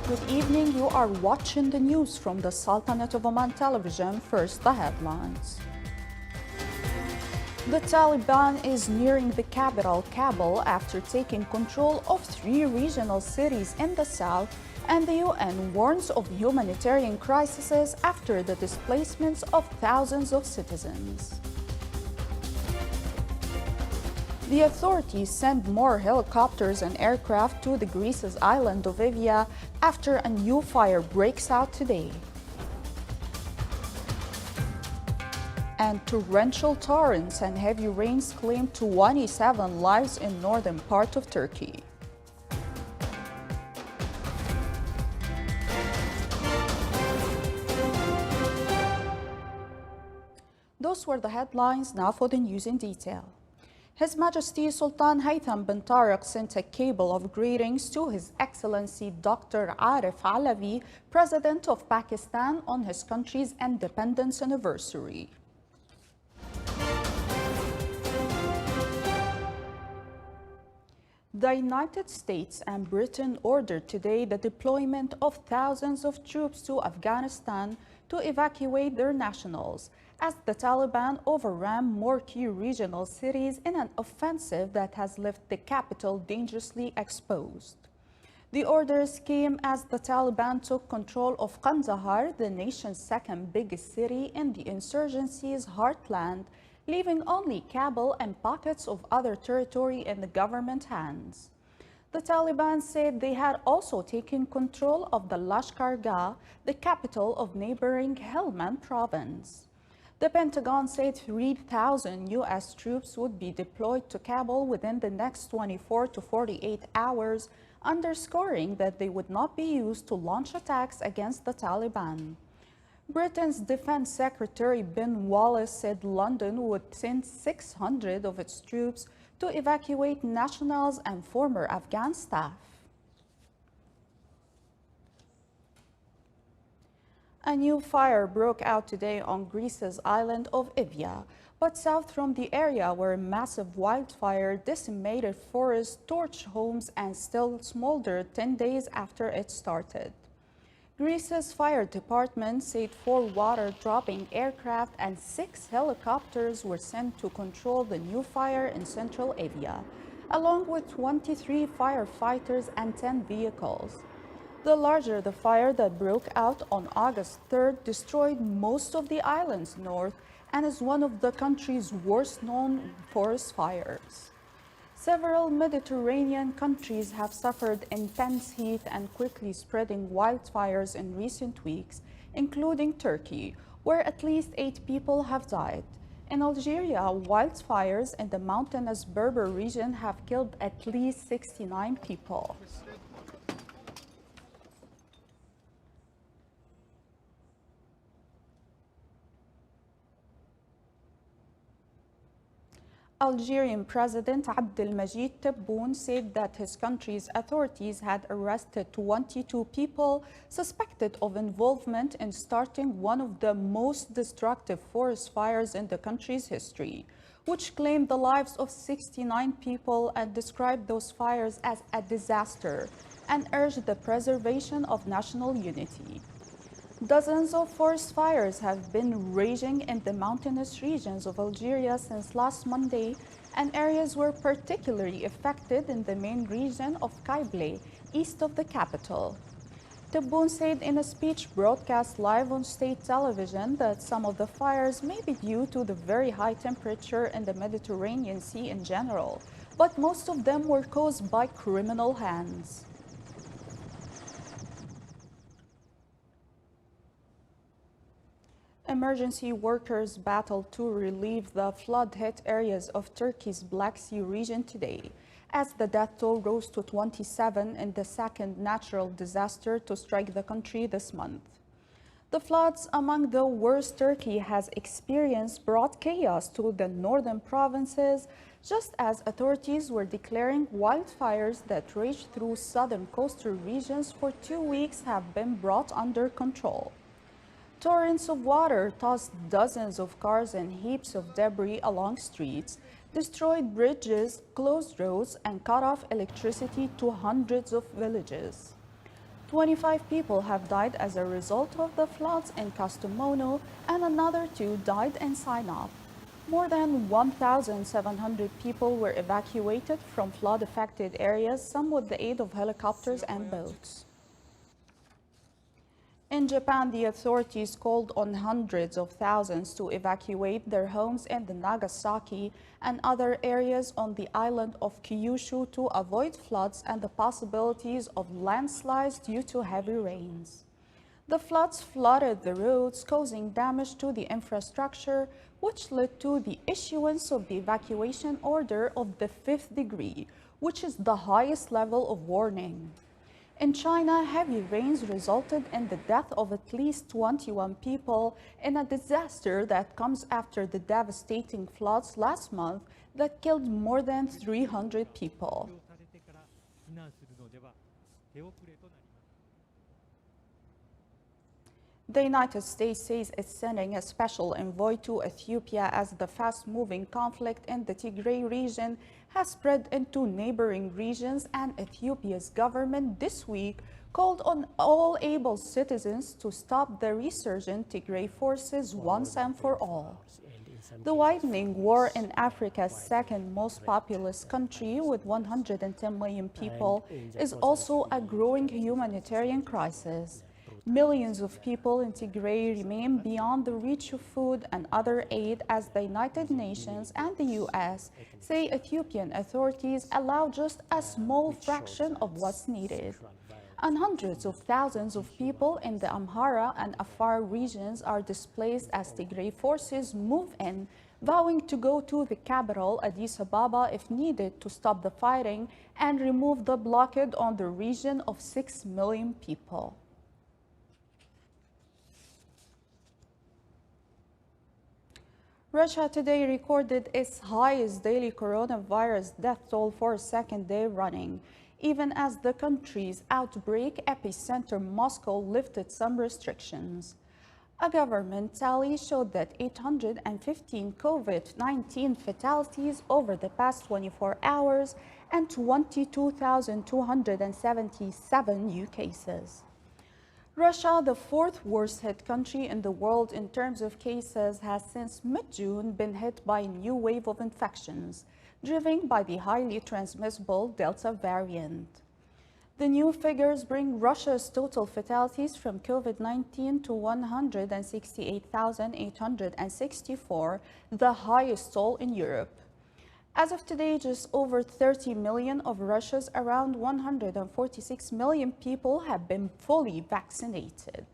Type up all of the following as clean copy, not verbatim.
Good evening. You are watching the news from the Sultanate of Oman television. First, the headlines. The Taliban is nearing the capital, Kabul, after taking control of 3 regional cities in the south, and the UN warns of humanitarian crises after the displacements of thousands of citizens. The authorities send more helicopters and aircraft to the Greece's island of Evia after a new fire breaks out today. And torrential torrents and heavy rains claimed 27 lives in northern part of Turkey. Those were the headlines. Now for the news in detail. His Majesty Sultan Haytham bin Tariq sent a cable of greetings to His Excellency Dr. Arif Alavi, President of Pakistan, on his country's independence anniversary. The United States and Britain ordered today the deployment of thousands of troops to Afghanistan to evacuate their nationals, as the Taliban overran more key regional cities in an offensive that has left the capital dangerously exposed. The orders came as the Taliban took control of Kandahar, the nation's second biggest city in the insurgency's heartland, leaving only Kabul and pockets of other territory in the government hands. The Taliban said they had also taken control of the Lashkar Gah, the capital of neighboring Helmand province. The Pentagon said 3,000 U.S. troops would be deployed to Kabul within the next 24 to 48 hours, underscoring that they would not be used to launch attacks against the Taliban. Britain's Defense Secretary Ben Wallace said London would send 600 of its troops to evacuate nationals and former Afghan staff. A new fire broke out today on Greece's island of Evia, but south from the area where massive wildfire decimated forests, torched homes, and still smoldered 10 days after it started. Greece's fire department said 4 water-dropping aircraft and 6 helicopters were sent to control the new fire in central Evia, along with 23 firefighters and 10 vehicles. The larger the fire that broke out on August 3rd destroyed most of the island's north and is one of the country's worst-known forest fires. Several Mediterranean countries have suffered intense heat and quickly spreading wildfires in recent weeks, including Turkey, where at least 8 people have died. In Algeria, wildfires in the mountainous Berber region have killed at least 69 people. Algerian President Abdelmajid Tebboune said that his country's authorities had arrested 22 people suspected of involvement in starting one of the most destructive forest fires in the country's history, which claimed the lives of 69 people and described those fires as a disaster and urged the preservation of national unity. Dozens of forest fires have been raging in the mountainous regions of Algeria since last Monday, and areas were particularly affected in the main region of Kabylie, east of the capital. Tebboune said in a speech broadcast live on state television that some of the fires may be due to the very high temperature in the Mediterranean Sea in general, but most of them were caused by criminal hands. Emergency workers battled to relieve the flood-hit areas of Turkey's Black Sea region today, as the death toll rose to 27 in the second natural disaster to strike the country this month. The floods, among the worst Turkey has experienced, brought chaos to the northern provinces, just as authorities were declaring wildfires that raged through southern coastal regions for 2 weeks have been brought under control. Torrents of water tossed dozens of cars and heaps of debris along streets, destroyed bridges, closed roads, and cut off electricity to hundreds of villages. 25 people have died as a result of the floods in Kastumonu and another 2 died in Sinop. More than 1,700 people were evacuated from flood-affected areas, some with the aid of helicopters and boats. In Japan, the authorities called on hundreds of thousands to evacuate their homes in the Nagasaki and other areas on the island of Kyushu to avoid floods and the possibilities of landslides due to heavy rains. The floods flooded the roads, causing damage to the infrastructure, which led to the issuance of the evacuation order of the 5th degree, which is the highest level of warning. In China, heavy rains resulted in the death of at least 21 people in a disaster that comes after the devastating floods last month that killed more than 300 people. The United States says it's sending a special envoy to Ethiopia as the fast-moving conflict in the Tigray region has spread into neighboring regions, and Ethiopia's government this week called on all able citizens to stop the resurgent Tigray forces once and for all. The widening war in Africa's second most populous country with 110 million people is also a growing humanitarian crisis. Millions of people in Tigray remain beyond the reach of food and other aid as the United Nations and the US say Ethiopian authorities allow just a small fraction of what's needed. And hundreds of thousands of people in the Amhara and Afar regions are displaced as Tigray forces move in, vowing to go to the capital, Addis Ababa, if needed to stop the fighting and remove the blockade on the region of 6 million people. Russia today recorded its highest daily coronavirus death toll for a second day running, even as the country's outbreak epicenter Moscow lifted some restrictions. A government tally showed that 815 COVID-19 fatalities over the past 24 hours and 22,277 new cases. Russia, the fourth worst hit country in the world in terms of cases, has since mid-June been hit by a new wave of infections, driven by the highly transmissible Delta variant. The new figures bring Russia's total fatalities from COVID-19 to 168,864, the highest toll in Europe. As of today, just over 30 million of Russia's around 146 million people have been fully vaccinated.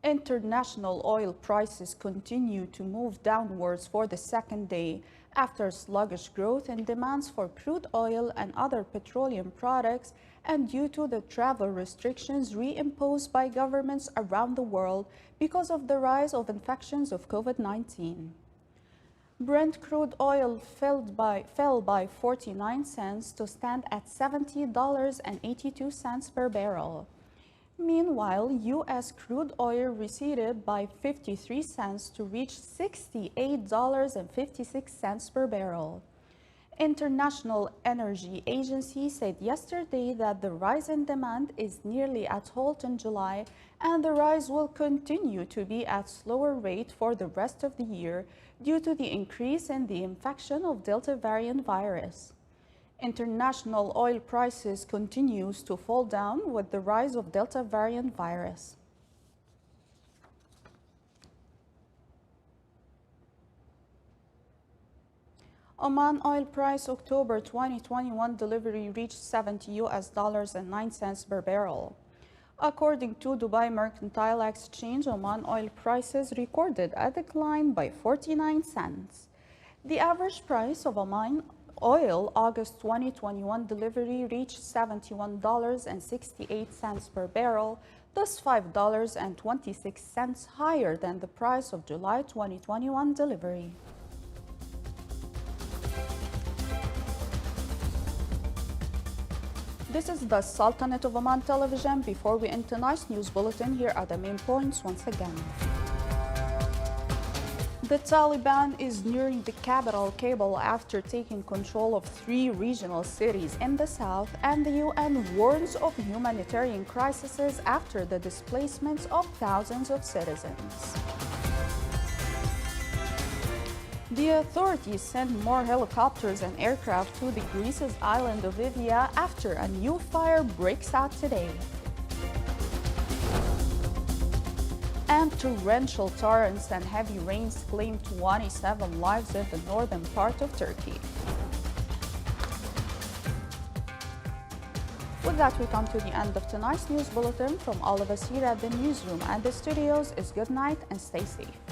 International oil prices continue to move downwards for the second day after sluggish growth in demands for crude oil and other petroleum products, and due to the travel restrictions reimposed by governments around the world because of the rise of infections of COVID-19. Brent crude oil fell by 49 cents to stand at $70.82 per barrel. Meanwhile, U.S. crude oil receded by 53 cents to reach $68.56 per barrel. International Energy Agency said yesterday that the rise in demand is nearly at halt in July, and the rise will continue to be at slower rate for the rest of the year due to the increase in the infection of Delta variant virus. International oil prices continues to fall down with the rise of Delta variant virus. Oman oil price October 2021 delivery reached $70.09 per barrel. According to Dubai Mercantile Exchange, Oman oil prices recorded a decline by 49 cents. The average price of Oman oil August 2021 delivery reached $71.68 per barrel, thus $5.26 higher than the price of July 2021 delivery. This is the Sultanate of Oman television. Before we end tonight's news bulletin, here are the main points once again. The Taliban is nearing the capital, Kabul, after taking control of 3 regional cities in the south, and the UN warns of humanitarian crises after the displacement of thousands of citizens. The authorities sent more helicopters and aircraft to the Greece's island of Evia after a new fire breaks out today. And torrential torrents and heavy rains claimed 27 lives in the northern part of Turkey. With that, we come to the end of tonight's news bulletin. From all of us here at the newsroom and the studios, is good night and stay safe.